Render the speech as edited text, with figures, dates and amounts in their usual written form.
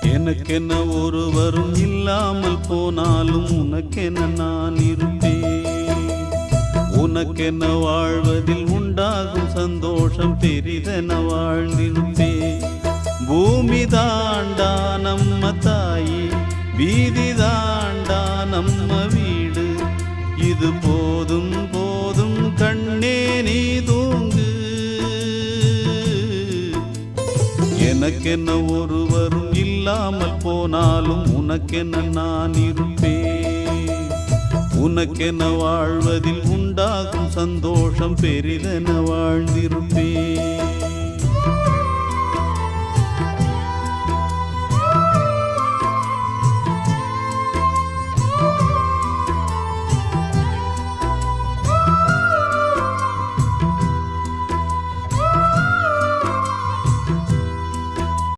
எனக்கென்ன ஒருவரும் இல்லாமல் போனாலும் உனக்கென நான் இருப்பேன். உனக்கென்ன வாழ்வதில் உண்டாகும் சந்தோஷம் பெரிதென வாழ்ந்திருப்பேன். பூமி தாண்டா நம்ம தாயி, வீதி தாண்டா நம்ம வீடு. இது போதும் போதும் கண்ணே நீ தூங்கு. எனக்கென்ன ஒருவரும் இல்லாமல் போனாலும் உனக்கென்ன நான் இருப்பேன். உனக்கென்ன வாழ்வதில் உண்டாகும் சந்தோஷம் பெரிதென வாழ்ந்திருப்பேன்.